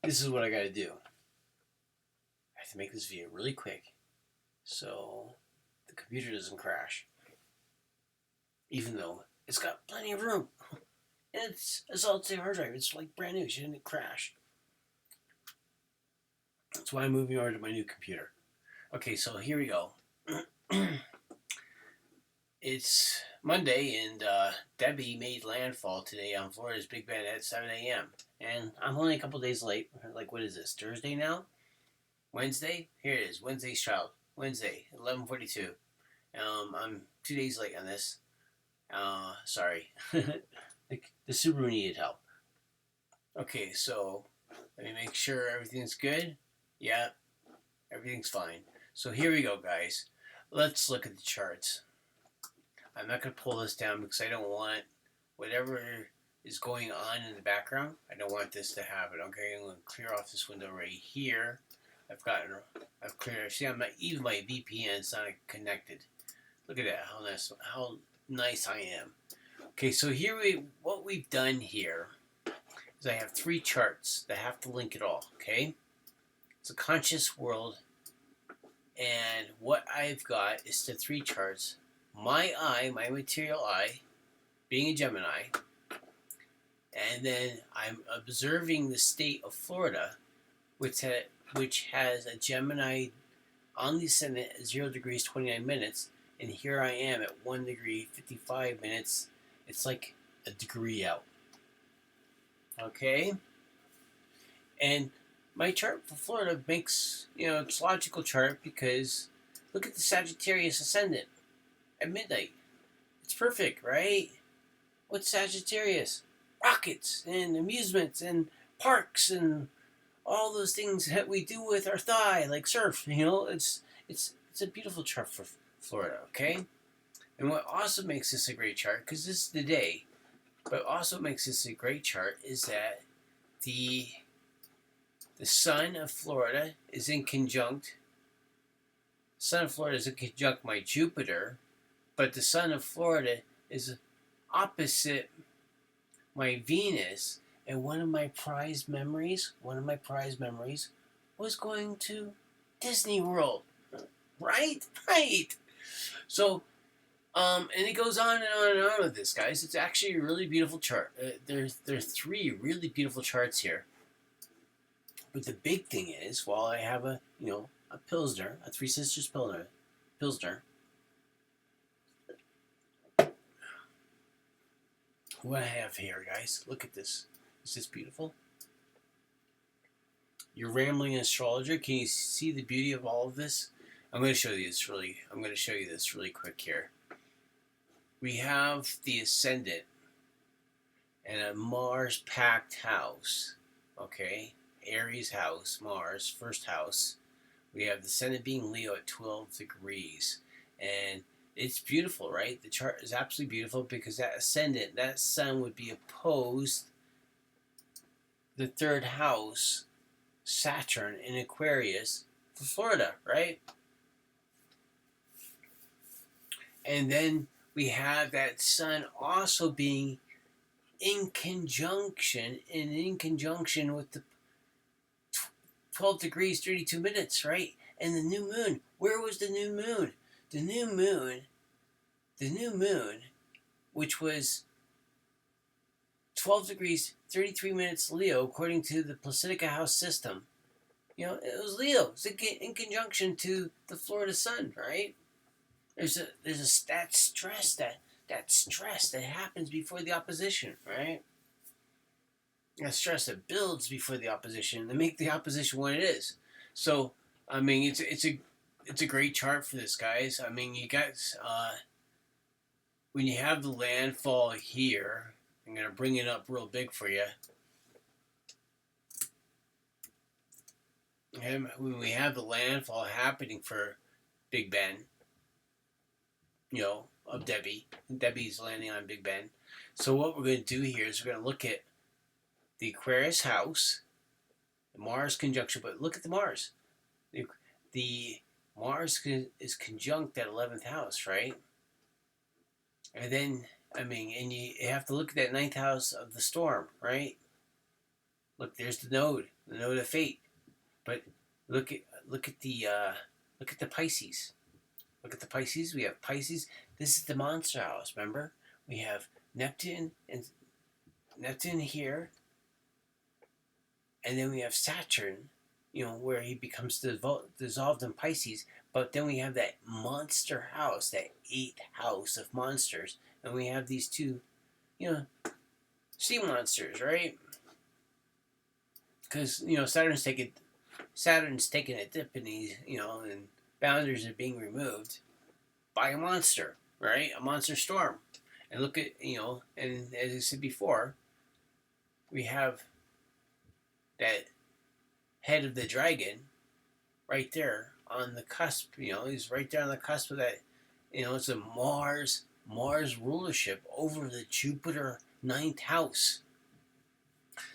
This is what I gotta do. I have to make this video really quick so the computer doesn't crash. Even though it's got plenty of room. And it's a solid state hard drive. It's like brand new. She didn't crash. That's why I'm moving over to my new computer. Okay, so here we go. It's Monday, and Debbie made landfall today on Florida's Big Bend at 7 a.m. And I'm only a couple days late. Like, what is this? Thursday now? Wednesday? Here it is. Wednesday's child. Wednesday, 11:42. I'm 2 days late on this. Sorry. The Subaru needed help. Okay, so let me make sure everything's good. Yeah, everything's fine. So here we go, guys. Let's look at the charts. I'm not going to pull this down because I don't want whatever is going on in the background. I don't want this to happen. Okay, I'm going to clear off this window right here. I've cleared. See, even my VPN's not connected. Look at that. How nice I am. Okay, so what we've done here is I have three charts that have to link it all. Okay, it's a conscious world, and what I've got is the three charts. My material eye, being a Gemini, and then I'm observing the state of Florida, which has a Gemini on the ascendant at 0 degrees 29 minutes, and here I am at 1 degree 55 minutes. It's like a degree out. Okay? And my chart for Florida makes, it's a logical chart because look at the Sagittarius ascendant at midnight. It's perfect, right? What's Sagittarius? Rockets and amusements and parks and all those things that we do with our thigh, like surf. It's a beautiful chart for Florida. Okay, and what also makes this a great chart, because this is the day, but also makes this a great chart is that the sun of Florida is in conjunct. Sun of Florida is in conjunct my Jupiter, but the sun of Florida is opposite my Venus, and one of my prized memories was going to Disney World. Right? Right. So, and it goes on and on and on with this, guys. It's actually a really beautiful chart. There's three really beautiful charts here. But the big thing is, while I have a Pilsner, a Three Sisters Pilsner, what I have here, guys, look at this. Is this beautiful? You're rambling astrologer. Can you see the beauty of all of this? I'm going to show you this really quick here. We have the ascendant and a Mars packed house. Okay, Aries house, Mars, first house. We have the ascendant being Leo at 12 degrees. And it's beautiful, right? The chart is absolutely beautiful because that ascendant, that sun would be opposed the third house, Saturn in Aquarius for Florida, right? And then we have that sun also being in conjunction with the 12 degrees 32 minutes, right? And the new moon. Where was the new moon? The new moon, which was 12 degrees 33 minutes Leo, according to the Placidica house system. It was Leo. It's in conjunction to the Florida sun, right? There's that stress that happens before the opposition, right? That stress that builds before the opposition to make the opposition what it is. So, I mean, it's a great chart for this, guys. I mean, you guys, when you have the landfall here, I'm gonna bring it up real big for you. And when we have the landfall happening for Big Ben, of Debbie. Debbie's landing on Big Ben. So what we're going to do here is we're going to look at the Aquarius house, the Mars conjunction, but look at the Mars. The Mars is conjunct that 11th house, right? And then, and you have to look at that 9th house of the storm, right? Look, there's the node of fate. But look at look at the look at the Pisces. Look at the Pisces. We have Pisces. This is the monster house. Remember, we have Neptune and Neptune here, and then we have Saturn. You know, where he becomes dissolved in Pisces. But then we have that monster house, that eighth house of monsters, and we have these two, you know, sea monsters, right? Because Saturn's taking a dip in these, and boundaries are being removed by a monster, right? A monster storm. And look at, and as I said before, we have that head of the dragon right there on the cusp. He's right there on the cusp of that. It's a Mars rulership over the Jupiter ninth house.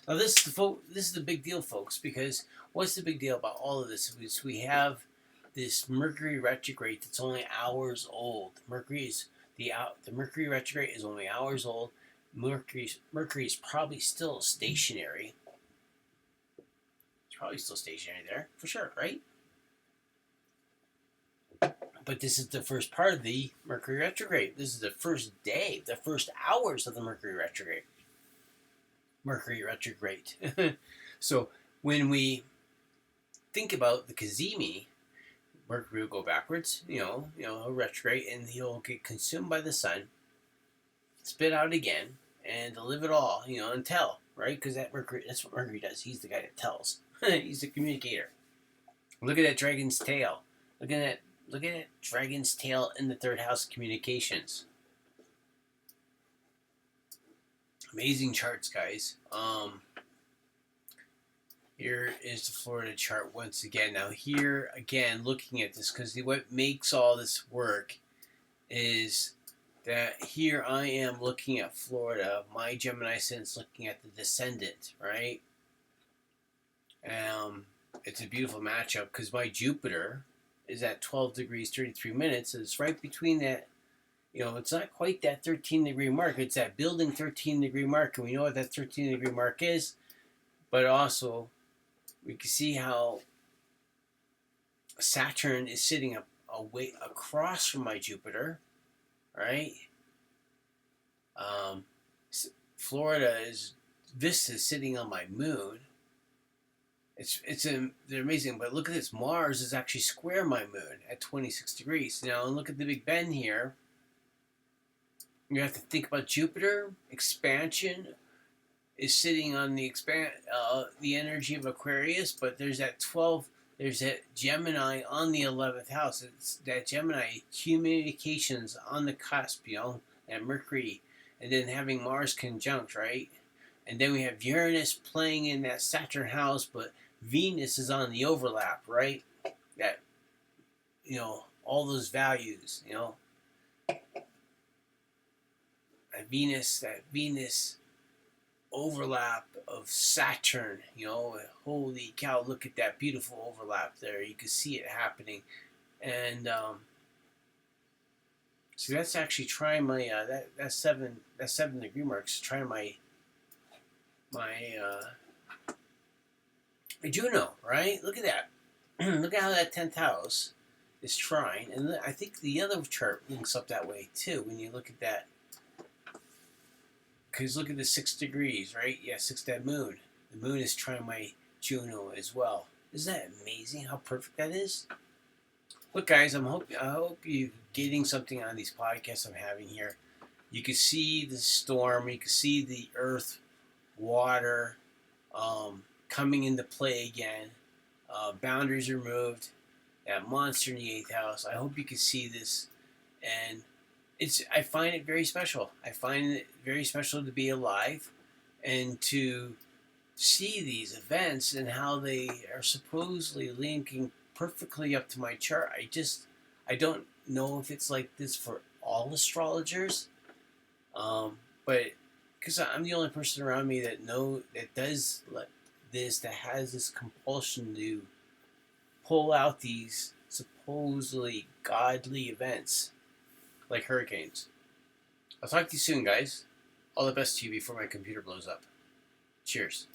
Now this is the big deal, folks, because what's the big deal about all of this is we have this Mercury retrograde that's only hours old. The Mercury retrograde is only hours old. Mercury is probably still stationary. It's probably still stationary there for sure, right? But this is the first part of the Mercury retrograde. This is the first day, the first hours of the Mercury retrograde. So when we think about the Cazimi, Mercury will go backwards, he'll retrograde, and he'll get consumed by the sun, spit out again, and live it all, and tell, right? Because that's what Mercury does. He's the guy that tells. He's the communicator. Look at that dragon's tail. Look at that dragon's tail in the third house, communications. Amazing charts, guys. Here is the Florida chart once again. Now here again, looking at this, because what makes all this work is that here I am looking at Florida. My Gemini ascendant's looking at the descendant, right? It's a beautiful matchup because my Jupiter is at 12 degrees 33 minutes. So it's right between that. It's not quite that 13-degree mark. It's that building 13-degree mark, and we know what that 13-degree mark is. But also, we can see how Saturn is sitting away across from my Jupiter, right? Florida is sitting on my moon. They're amazing, but look at this. Mars is actually square my moon at 26 degrees. Now look at the Big Ben here. You have to think about Jupiter expansion is sitting on the energy of Aquarius, but there's that Gemini on the 11th house. It's that Gemini communications on the cusp, and Mercury, and then having Mars conjunct, right? And then we have Uranus playing in that Saturn house, but Venus is on the overlap, right? That, all those values, that Venus overlap of Saturn, holy cow, look at that beautiful overlap there. You can see it happening. And so that's actually trying my that 7-degree mark's trying my Juno, right? Look at that. Look at how that 10th house is trying. And I think the other chart links up that way too when you look at that. Because look at the 6 degrees, right? Yeah, 6, that moon. The moon is trying my Juno as well. Isn't that amazing how perfect that is? Look, guys, I hope you're getting something on these podcasts I'm having here. You can see the storm. You can see the earth, water coming into play again. Boundaries are moved. That monster in the 8th house. I hope you can see this. And I find it very special. I find it very special to be alive and to see these events and how they are supposedly linking perfectly up to my chart. I don't know if it's like this for all astrologers, but because I'm the only person around me that does this, that has this compulsion to pull out these supposedly godly events like hurricanes. I'll talk to you soon, guys. All the best to you before my computer blows up. Cheers.